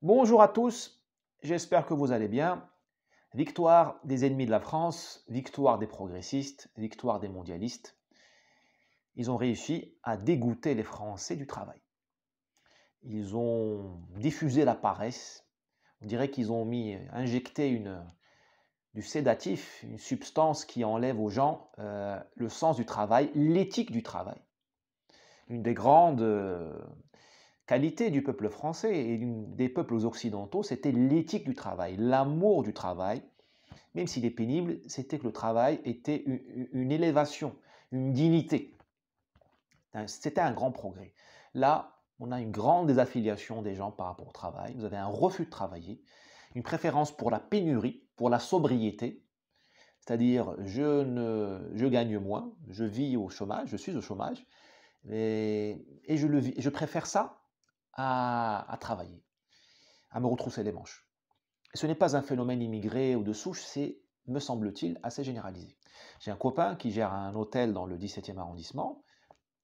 Bonjour à tous, j'espère que vous allez bien. Victoire des ennemis de la France, victoire des progressistes, victoire des mondialistes. Ils ont réussi à dégoûter les Français du travail. Ils ont diffusé la paresse. On dirait qu'ils ont injecté du sédatif, une substance qui enlève aux gens le sens du travail, l'éthique du travail. Une des grandes qualité du peuple français et des peuples occidentaux, c'était l'éthique du travail, l'amour du travail. Même s'il est pénible, c'était que le travail était une élévation, une dignité. C'était un grand progrès. Là, on a une grande désaffiliation des gens par rapport au travail. Vous avez un refus de travailler, une préférence pour la pénurie, pour la sobriété, c'est-à-dire je gagne moins, je vis au chômage, je suis au chômage, et je préfère ça à travailler, à me retrousser les manches. Et ce n'est pas un phénomène immigré ou de souche, c'est, me semble-t-il, assez généralisé. J'ai un copain qui gère un hôtel dans le 17e arrondissement,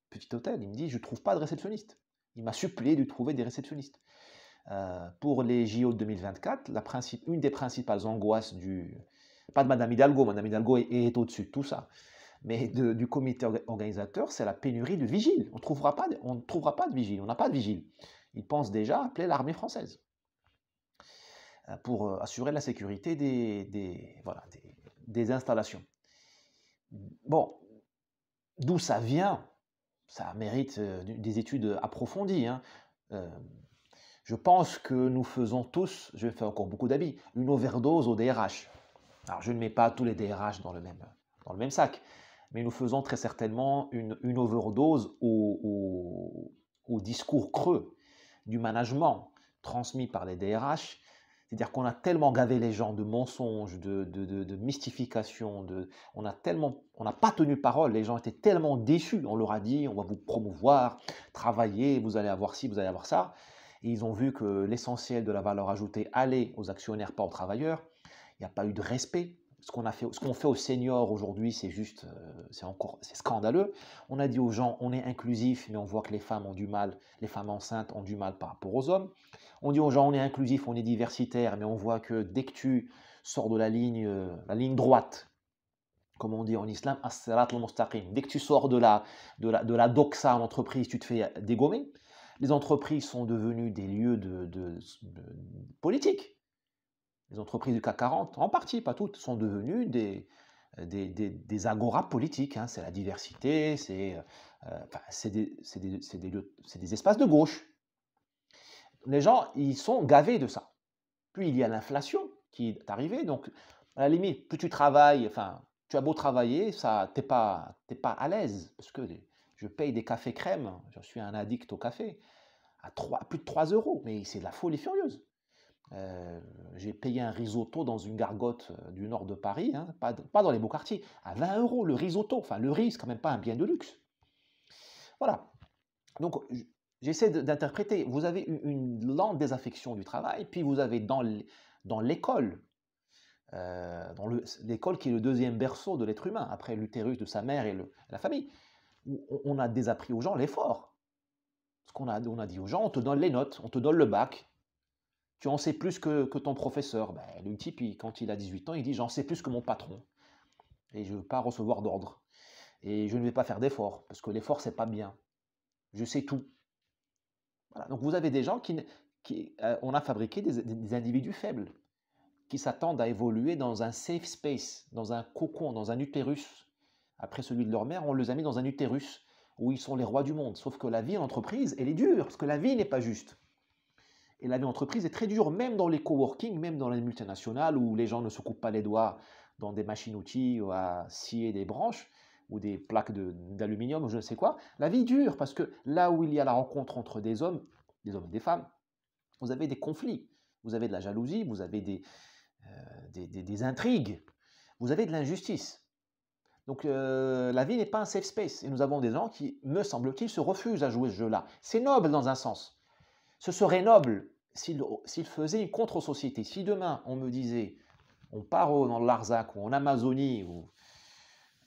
petit hôtel, il me dit, je ne trouve pas de réceptionniste. Il m'a supplié de trouver des réceptionnistes. Pour les JO de 2024, une des principales angoisses pas de Madame Hidalgo est au-dessus de tout ça, mais du comité organisateur, c'est la pénurie de vigiles. On ne trouvera pas de vigile, on n'a pas de vigile. Ils pensent déjà appeler l'armée française pour assurer la sécurité voilà, des installations. Bon, d'où ça vient, ça mérite des études approfondies, hein. Je pense que nous faisons tous, je fais encore beaucoup d'habits, une overdose au DRH. Alors je ne mets pas tous les DRH dans le même sac, mais nous faisons très certainement une overdose au discours creux du management transmis par les DRH. C'est-à-dire qu'on a tellement gavé les gens de mensonges, de mystifications, on n'a pas tenu parole, les gens étaient tellement déçus, on leur a dit, on va vous promouvoir, travailler, vous allez avoir ci, vous allez avoir ça, et ils ont vu que l'essentiel de la valeur ajoutée allait aux actionnaires, pas aux travailleurs. Il n'y a pas eu de respect. Ce qu'on fait aux seniors aujourd'hui, c'est juste, c'est scandaleux. On a dit aux gens, on est inclusif, mais on voit que les femmes ont du mal, les femmes enceintes ont du mal par rapport aux hommes. On dit aux gens, on est inclusif, on est diversitaire, mais on voit que dès que tu sors de la ligne droite, comme on dit en islam, as-sirat al-mustaqim, dès que tu sors de la doxa en entreprise, tu te fais dégommer. Les entreprises sont devenues des lieux de politique. Les entreprises du CAC 40, en partie, pas toutes, sont devenues des agoras politiques, hein. C'est la diversité, enfin, c'est des espaces de gauche. Les gens, ils sont gavés de ça. Puis il y a l'inflation qui est arrivée, donc à la limite, plus tu travailles, enfin, tu as beau travailler, ça, t'es pas à l'aise, parce que je paye des cafés crème, je suis un addict au café, plus de 3 euros, mais c'est de la folie furieuse. J'ai payé un risotto dans une gargote du nord de Paris, hein, pas dans les beaux quartiers, à 20 euros le risotto. Enfin, le riz, c'est quand même pas un bien de luxe. Voilà. Donc, j'essaie d'interpréter. Vous avez une lente désaffection du travail, puis vous avez dans l'école, l'école qui est le deuxième berceau de l'être humain, après l'utérus de sa mère et la famille, où on a désappris aux gens l'effort. On a dit aux gens, on te donne les notes, on te donne le bac, tu en sais plus que ton professeur. Ben, le type, quand il a 18 ans, il dit j'en sais plus que mon patron. Et je ne veux pas recevoir d'ordre. Et je ne vais pas faire d'effort, parce que l'effort, c'est pas bien. Je sais tout. Voilà. Donc vous avez des gens on a fabriqué des individus faibles, qui s'attendent à évoluer dans un safe space, dans un cocon, dans un utérus. Après celui de leur mère, on les a mis dans un utérus, où ils sont les rois du monde. Sauf que la vie en entreprise, elle est dure, parce que la vie n'est pas juste. Et la vie d'entreprise est très dure, même dans les coworking, même dans les multinationales où les gens ne se coupent pas les doigts dans des machines-outils ou à scier des branches ou des plaques d'aluminium ou je ne sais quoi. La vie est dure parce que là où il y a la rencontre entre des hommes et des femmes, vous avez des conflits, vous avez de la jalousie, vous avez des intrigues, vous avez de l'injustice. Donc la vie n'est pas un safe space. Et nous avons des gens qui, me semble-t-il, se refusent à jouer ce jeu-là. C'est noble dans un sens. Ce serait noble s'il faisait une contre-société. Si demain on me disait, on part dans le Larzac ou en Amazonie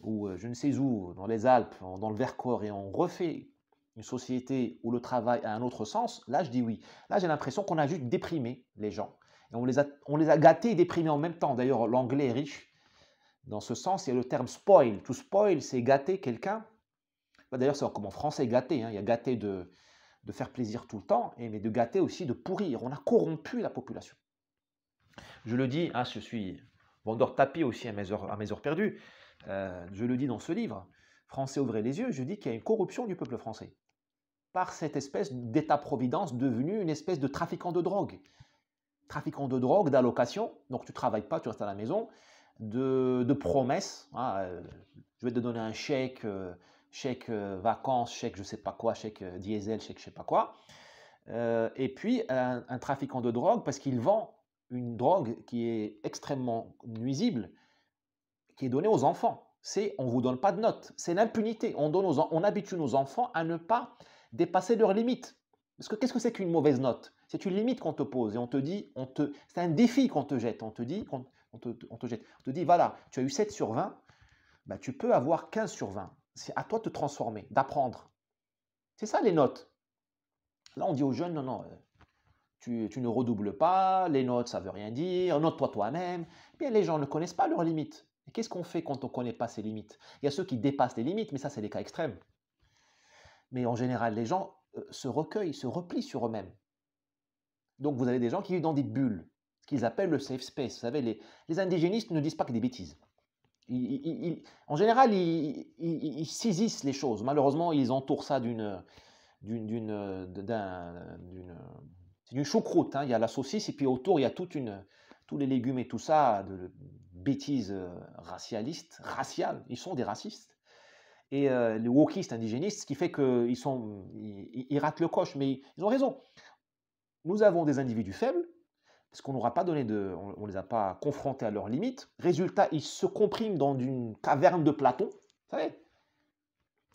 ou je ne sais où, dans les Alpes, dans le Vercors, et on refait une société où le travail a un autre sens, là je dis oui. Là j'ai l'impression qu'on a juste déprimé les gens. Et on les a gâtés et déprimés en même temps. D'ailleurs, l'anglais est riche dans ce sens. Il y a le terme spoil. To spoil, c'est gâter quelqu'un. D'ailleurs, c'est comme en français gâter, hein. Il y a gâter de faire plaisir tout le temps, mais de gâter aussi de pourrir. On a corrompu la population. Je le dis, hein, je suis vendeur de tapis aussi à mes heures perdues. Je le dis dans ce livre. Français, ouvrez les yeux. Je dis qu'il y a une corruption du peuple français par cette espèce d'État-providence devenu une espèce de trafiquant de drogue. Trafiquant de drogue, d'allocation, donc tu ne travailles pas, tu restes à la maison, de promesses. Hein, je vais te donner un chèque, chèque vacances, chèque je ne sais pas quoi, chèque diesel, chèque je ne sais pas quoi. Et puis un trafiquant de drogue parce qu'il vend une drogue qui est extrêmement nuisible, qui est donnée aux enfants. C'est on ne vous donne pas de notes, c'est l'impunité. On habitue nos enfants à ne pas dépasser leurs limites. Parce que qu'est-ce que c'est qu'une mauvaise note? C'est une limite qu'on te pose et on te dit, c'est un défi qu'on te jette. On te dit, on te dit, voilà, tu as eu 7 sur 20, bah, tu peux avoir 15 sur 20. C'est à toi de te transformer, d'apprendre. C'est ça les notes. Là, on dit aux jeunes, non, non, tu ne redoubles pas, les notes, ça ne veut rien dire, note-toi toi-même. Bien, les gens ne connaissent pas leurs limites. Et qu'est-ce qu'on fait quand on ne connaît pas ses limites? Il y a ceux qui dépassent les limites, mais ça, c'est des cas extrêmes. Mais en général, les gens se recueillent, se replient sur eux-mêmes. Donc, vous avez des gens qui vivent dans des bulles, ce qu'ils appellent le safe space. Vous savez, les indigénistes ne disent pas que des bêtises. En général, ils saisissent les choses. Malheureusement, ils entourent ça d'une choucroute. Hein. Il y a la saucisse et puis autour, il y a tous les légumes et tout ça, de bêtises raciales. Ils sont des racistes. Et les wokistes indigénistes, ce qui fait qu'ils ratent le coche. Mais ils ont raison. Nous avons des individus faibles, parce qu'on n'aura pas donné on les a pas confrontés à leurs limites. Résultat, ils se compriment dans une caverne de Platon, vous savez.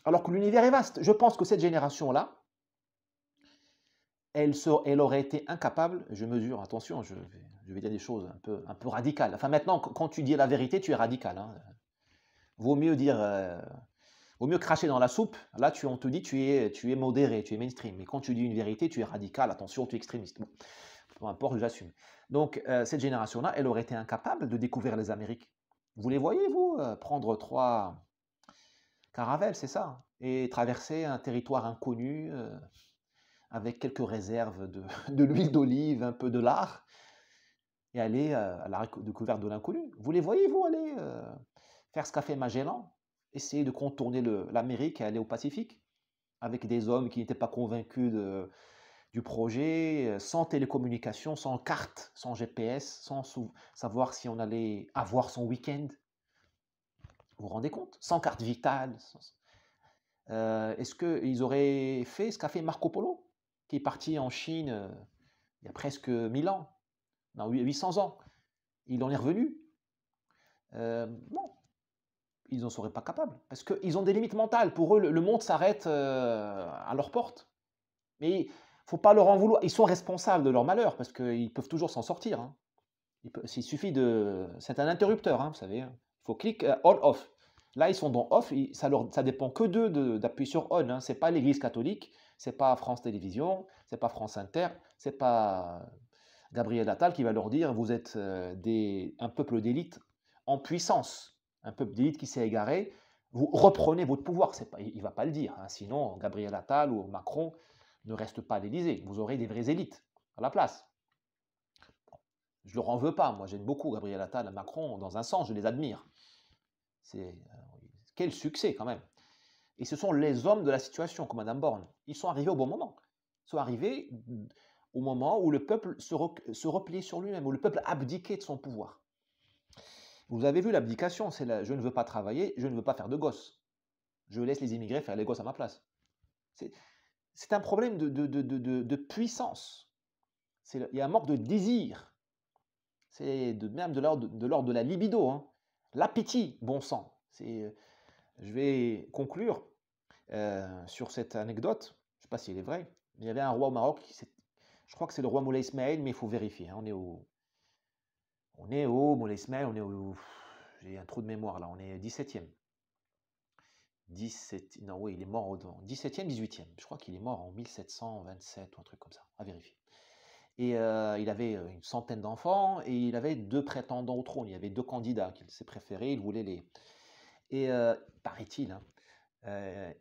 Alors que l'univers est vaste. Je pense que cette génération-là, elle aurait été incapable, je mesure, attention, je vais dire des choses un peu radicales. Enfin maintenant, quand tu dis la vérité, tu es radical. Hein. Vaut mieux cracher dans la soupe. Là, on te dit tu es modéré, tu es mainstream. Mais quand tu dis une vérité, tu es radical. Attention, tu es extrémiste. Bon, peu importe, j'assume. Donc, cette génération-là, elle aurait été incapable de découvrir les Amériques. Vous les voyez, vous, prendre 3 caravelles, c'est ça, et traverser un territoire inconnu avec quelques réserves de l'huile d'olive, un peu de lard, et aller à la découverte de l'inconnu. Vous les voyez, vous, aller faire ce qu'a fait Magellan, essayer de contourner l'Amérique et aller au Pacifique, avec des hommes qui n'étaient pas convaincus du projet, sans télécommunication, sans carte, sans GPS, sans savoir si on allait avoir son week-end. Vous vous rendez compte? Sans carte vitale. Est-ce qu'ils auraient fait ce qu'a fait Marco Polo, qui est parti en Chine il y a presque 1000 ans, non, 800 ans? Il en est revenu. Non, ils n'en seraient pas capables, parce qu'ils ont des limites mentales. Pour eux, le monde s'arrête à leur porte. Mais il ne faut pas leur en vouloir. Ils sont responsables de leur malheur, parce qu'ils peuvent toujours s'en sortir. Hein. Il suffit de... C'est un interrupteur, hein, vous savez. Il faut cliquer on-off. Là, ils sont dans off, ça dépend que d'eux d'appuyer sur on. Hein. Ce n'est pas l'Église catholique, ce n'est pas France Télévisions, ce n'est pas France Inter, ce n'est pas Gabriel Attal qui va leur dire vous êtes un peuple d'élite en puissance, un peuple d'élite qui s'est égaré, vous reprenez votre pouvoir. Il ne va pas le dire, hein. Sinon Gabriel Attal ou Macron ne restent pas à l'Élysée. Vous aurez des vraies élites à la place. Je ne leur en veux pas, moi j'aime beaucoup Gabriel Attal et Macron, dans un sens, je les admire. Quel succès quand même. Et ce sont les hommes de la situation, comme Madame Borne. Ils sont arrivés au bon moment. Ils sont arrivés au moment où le peuple se repliait sur lui-même, où le peuple abdiquait de son pouvoir. Vous avez vu l'abdication, c'est je ne veux pas travailler, je ne veux pas faire de gosses. Je laisse les immigrés faire les gosses à ma place. C'est un problème de puissance. Il y a un manque de désir. C'est même de l'ordre de la libido. Hein. L'appétit, bon sang. Je vais conclure sur cette anecdote. Je ne sais pas si elle est vraie. Mais il y avait un roi au Maroc, je crois que c'est le roi Moulay Ismaël, mais il faut vérifier. Hein. On est au Moulay Ismaël, j'ai un trou de mémoire là, on est 17e. 17, non, oui, il est mort au 17e, 18e. Je crois qu'il est mort en 1727 ou un truc comme ça, à vérifier. Et il avait une centaine d'enfants et il avait deux prétendants au trône. Il y avait deux candidats qu'il s'est préférés, il voulait les. Et paraît-il, hein,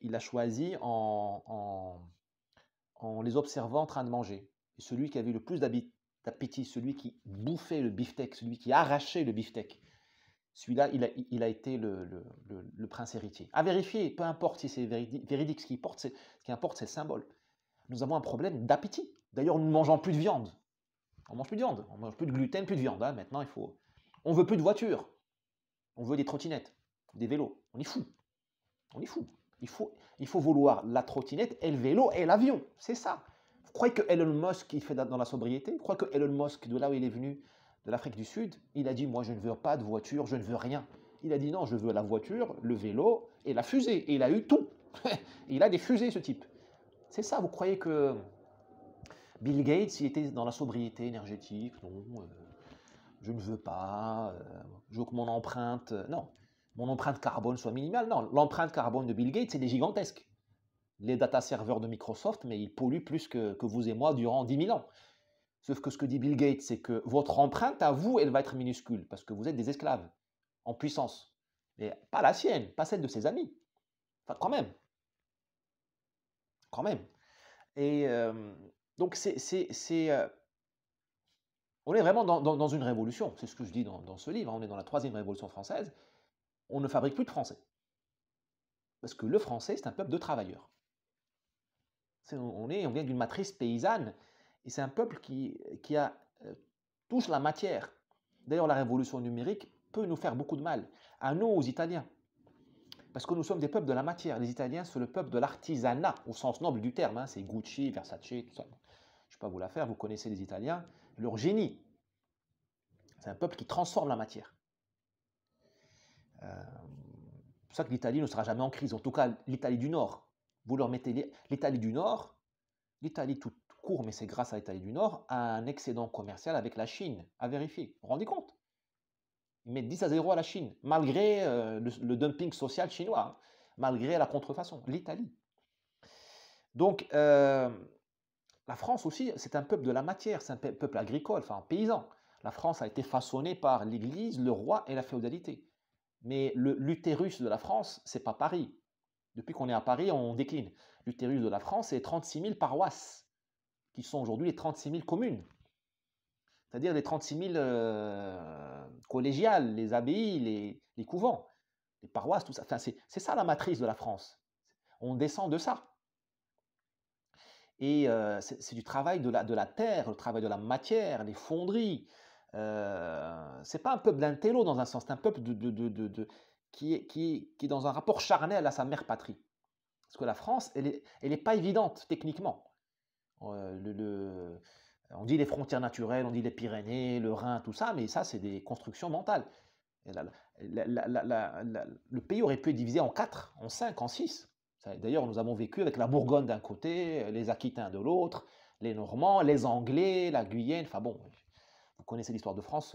il a choisi en les observant en train de manger. Et celui qui avait le plus d'appétit, celui qui bouffait le beefsteak, celui qui arrachait le beefsteak, celui-là, il a été le prince héritier. À vérifier, peu importe si c'est véridique, ce qui importe, c'est le symbole. Nous avons un problème d'appétit. D'ailleurs, nous ne mangeons plus de viande. On mange plus de viande, on mange plus de gluten, plus de viande. Hein. Maintenant, on veut plus de voitures. On veut des trottinettes, des vélos. On est fou. On est fou. Il faut vouloir la trottinette et le vélo et l'avion. C'est ça. Vous croyez que Elon Musk, il fait dans la sobriété? Vous croyez que Elon Musk, de là où il est venu, de l'Afrique du Sud, il a dit, moi, je ne veux pas de voiture, je ne veux rien. Il a dit, non, je veux la voiture, le vélo et la fusée. Et il a eu tout. Il a des fusées, ce type. C'est ça, vous croyez que Bill Gates, il était dans la sobriété énergétique? Non, je ne veux pas, je veux que mon empreinte, non, mon empreinte carbone soit minimale. Non, l'empreinte carbone de Bill Gates, c'est des gigantesques. Les data serveurs de Microsoft, mais ils polluent plus que vous et moi durant 10 000 ans. Sauf que ce que dit Bill Gates, c'est que votre empreinte à vous, elle va être minuscule, parce que vous êtes des esclaves, en puissance. Mais pas la sienne, pas celle de ses amis. Enfin, quand même. Quand même. Et donc, on est vraiment dans une révolution. C'est ce que je dis dans ce livre. On est dans la 3e révolution française. On ne fabrique plus de français. Parce que le français, c'est un peuple de travailleurs. On vient d'une matrice paysanne, et c'est un peuple qui touche la matière. D'ailleurs, la révolution numérique peut nous faire beaucoup de mal, à nous, aux Italiens. Parce que nous sommes des peuples de la matière. Les Italiens, c'est le peuple de l'artisanat, au sens noble du terme. Hein. C'est Gucci, Versace, tout ça. Je ne vais pas vous la faire, vous connaissez les Italiens. Leur génie, c'est un peuple qui transforme la matière. C'est pour ça que l'Italie ne sera jamais en crise, en tout cas l'Italie du Nord. Vous leur mettez l'Italie du Nord, l'Italie tout court, mais c'est grâce à l'Italie du Nord, a un excédent commercial avec la Chine, à vérifier. Vous vous rendez compte? Ils mettent 10-0 à la Chine, malgré le dumping social chinois, hein, malgré la contrefaçon, l'Italie. Donc, la France aussi, c'est un peuple de la matière, c'est un peuple agricole, enfin paysan. La France a été façonnée par l'Église, le roi et la féodalité. Mais l'utérus de la France, c'est pas Paris. Depuis qu'on est à Paris, on décline. L'utérus de la France, c'est 36 000 paroisses, qui sont aujourd'hui les 36 000 communes. C'est-à-dire les 36 000 collégiales, les abbayes, les couvents, les paroisses, tout ça. Enfin, c'est ça la matrice de la France. On descend de ça. Et c'est du travail de la terre, le travail de la matière, les fonderies. C'est pas un peuple d'intello dans un sens, c'est un peuple qui est dans un rapport charnel à sa mère patrie. Parce que la France, elle est pas évidente techniquement. On dit les frontières naturelles, on dit les Pyrénées, le Rhin, tout ça, mais ça, c'est des constructions mentales. Le pays aurait pu être divisé en 4, en 5, en 6. D'ailleurs, nous avons vécu avec la Bourgogne d'un côté, les Aquitains de l'autre, les Normands, les Anglais, la Guyenne. Enfin bon, vous connaissez l'histoire de France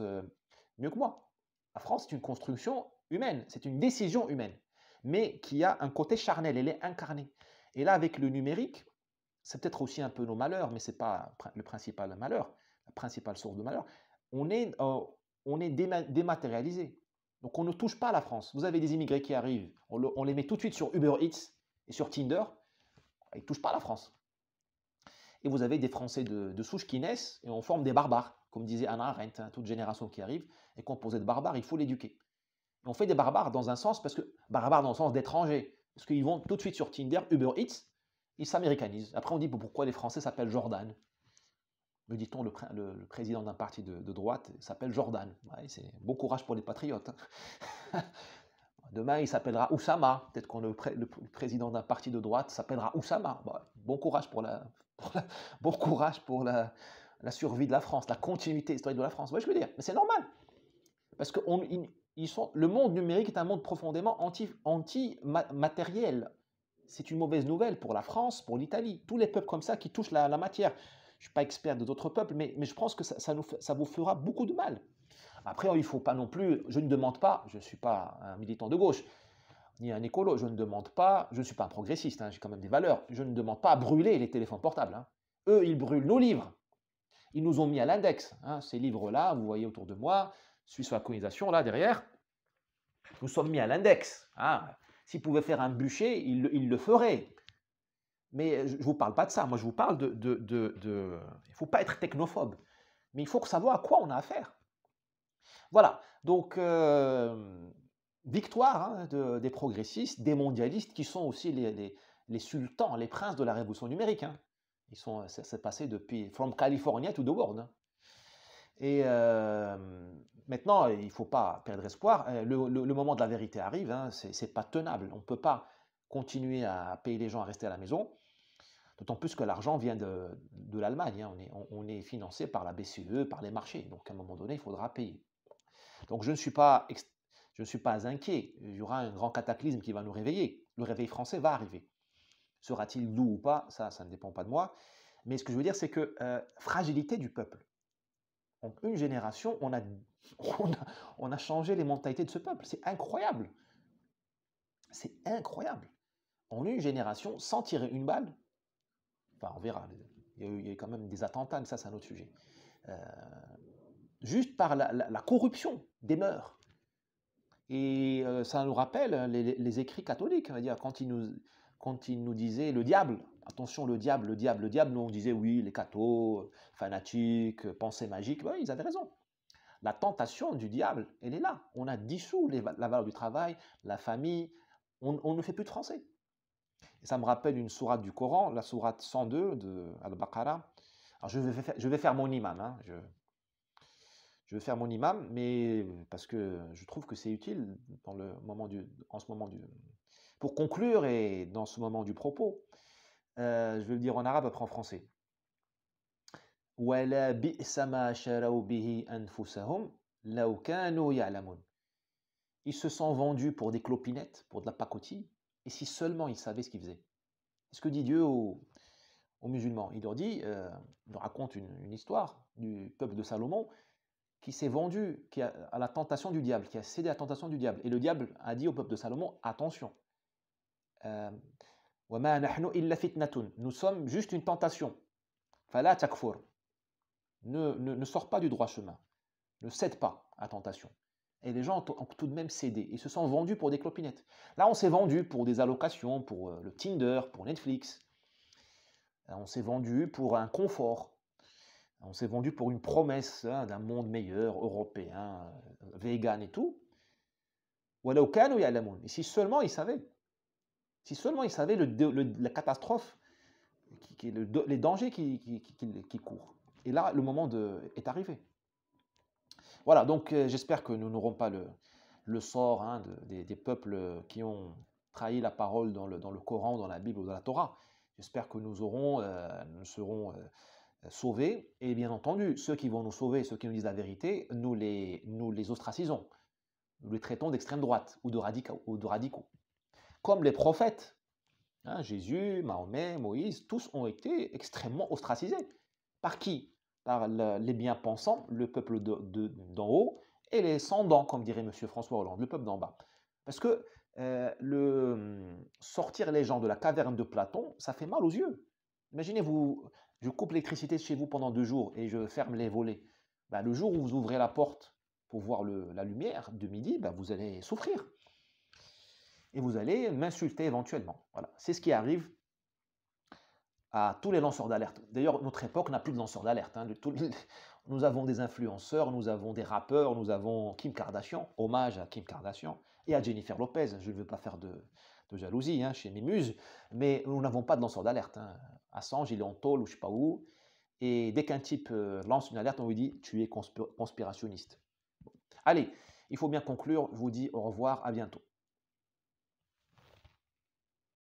mieux que moi. La France, c'est une construction humaine, c'est une décision humaine, mais qui a un côté charnel, elle est incarnée. Et là, avec le numérique, c'est peut-être aussi un peu nos malheurs, mais ce n'est pas le principal malheur, la principale source de malheur. On est dématérialisé. Donc on ne touche pas à la France. Vous avez des immigrés qui arrivent, on les met tout de suite sur Uber Eats et sur Tinder, ils ne touchent pas à la France. Et vous avez des Français de souche qui naissent et on forme des barbares. Comme disait Hannah Arendt, hein, toute génération qui arrive est composée de barbares, il faut l'éduquer. On fait des barbares dans un sens, barbares dans le sens d'étrangers, parce qu'ils vont tout de suite sur Tinder, Uber Eats, ils s'américanisent. Après, on dit pourquoi les Français s'appellent Jordan. Me dit-on, le président d'un parti de droite s'appelle Jordan. Ouais, c'est bon courage pour les patriotes. Hein. Demain, il s'appellera Oussama. Peut-être que le président d'un parti de droite s'appellera Oussama. Bon courage bon courage pour la survie de la France, la continuité historique de la France. Vous voyez ce que je veux dire? Mais c'est normal. Parce que le monde numérique est un monde profondément anti-matériel. C'est une mauvaise nouvelle pour la France, pour l'Italie. Tous les peuples comme ça qui touchent la matière. Je ne suis pas expert d'autres peuples, mais je pense que ça vous fera beaucoup de mal. Après, il ne faut pas non plus, je ne demande pas, je ne suis pas un militant de gauche, ni un écolo. Je ne demande pas, je ne suis pas un progressiste, hein, j'ai quand même des valeurs. Je ne demande pas à brûler les téléphones portables, hein. Eux, ils brûlent nos livres. Ils nous ont mis à l'index, hein, ces livres-là, vous voyez autour de moi, Suisse sur la colonisation, là derrière, nous sommes mis à l'index, hein. S'ils pouvaient faire un bûcher, ils le feraient. Mais je ne vous parle pas de ça. Moi, je vous parle il ne faut pas être technophobe, mais il faut savoir à quoi on a affaire. Voilà. Donc, victoire, hein, des progressistes, des mondialistes, qui sont aussi les sultans, les princes de la révolution numérique, hein. C'est passé depuis From California to the world, hein. Et maintenant, il ne faut pas perdre espoir. Le moment de la vérité arrive, hein, ce n'est pas tenable. On ne peut pas continuer à payer les gens à rester à la maison, d'autant plus que l'argent vient de l'Allemagne, hein. On est financé par la BCE, par les marchés. Donc à un moment donné, il faudra payer. Donc je ne suis pas inquiet. Il y aura un grand cataclysme qui va nous réveiller. Le réveil français va arriver. Sera-t-il doux ou pas? Ça ne dépend pas de moi. Mais ce que je veux dire, c'est que fragilité du peuple. En une génération, on a changé les mentalités de ce peuple. C'est incroyable. C'est incroyable. En une génération, sans tirer une balle, enfin on verra, il y a eu quand même des attentats, mais ça c'est un autre sujet. Juste par la corruption des mœurs. Et ça nous rappelle les écrits catholiques, on va dire, quand ils nous disaient le diable, attention le diable, le diable, le diable, nous on disait oui, les cathos, fanatiques, pensées magiques, oui, ils avaient raison. La tentation du diable, elle est là. On a dissous la valeur du travail, la famille, on ne fait plus de français. Et ça me rappelle une sourate du Coran, la sourate 102 de Al-Baqarah. Alors je vais faire mon imam, hein, je vais faire mon imam, mais parce que je trouve que c'est utile pour conclure et dans ce moment du propos. Je vais le dire en arabe, après en français. وَلَا بِئْسَ مَا شَرَوْا بِهِ أَنفُسَهُمْ لَوْ كَانُوا يَعْلَمُونَ. Ils se sont vendus pour des clopinettes, pour de la pacotille, et si seulement ils savaient ce qu'ils faisaient. C'est ce que dit Dieu aux musulmans. Il leur dit, il leur raconte une histoire du peuple de Salomon qui s'est vendu à la tentation du diable, qui a cédé à la tentation du diable. Et le diable a dit au peuple de Salomon, attention, وَمَا نَحْنُ إِلَّا فِتْنَةٌ. Nous sommes juste une tentation. فَلَا تَكْفُرْ. Ne sors pas du droit chemin. Ne cède pas à la tentation. Et les gens ont tout de même cédé. Ils se sont vendus pour des clopinettes. Là, on s'est vendu pour des allocations, pour le Tinder, pour Netflix. On s'est vendu pour un confort. On s'est vendu pour une promesse, hein, d'un monde meilleur, européen, vegan et tout. Et si seulement ils savaient. Si seulement ils savaient la catastrophe, les dangers qui courent. Et là, le moment est arrivé. Voilà, donc j'espère que nous n'aurons pas le sort, hein, des peuples qui ont trahi la parole dans le Coran, dans la Bible ou dans la Torah. J'espère que nous serons sauvés. Et bien entendu, ceux qui vont nous sauver, ceux qui nous disent la vérité, nous les ostracisons. Nous les traitons d'extrême droite ou de radicaux. Comme les prophètes, hein, Jésus, Mahomet, Moïse, tous ont été extrêmement ostracisés. Par qui? Par les bien-pensants, le peuple d'en haut, et les sans-dents, comme dirait M. François Hollande, le peuple d'en bas. Parce que sortir les gens de la caverne de Platon, ça fait mal aux yeux. Imaginez-vous, je coupe l'électricité chez vous pendant 2 jours et je ferme les volets. Ben, le jour où vous ouvrez la porte pour voir la lumière de midi, ben, vous allez souffrir. Et vous allez m'insulter éventuellement. Voilà. C'est ce qui arrive à tous les lanceurs d'alerte. D'ailleurs, notre époque n'a plus de lanceurs d'alerte, hein. Nous avons des influenceurs, nous avons des rappeurs, nous avons Kim Kardashian, hommage à Kim Kardashian et à Jennifer Lopez. Je ne veux pas faire de jalousie, hein, chez mes muses, mais nous n'avons pas de lanceurs d'alerte, hein. Assange, il est en tôle ou je ne sais pas où, et dès qu'un type lance une alerte, on lui dit « tu es conspirationniste ». Allez, il faut bien conclure, je vous dis au revoir, à bientôt.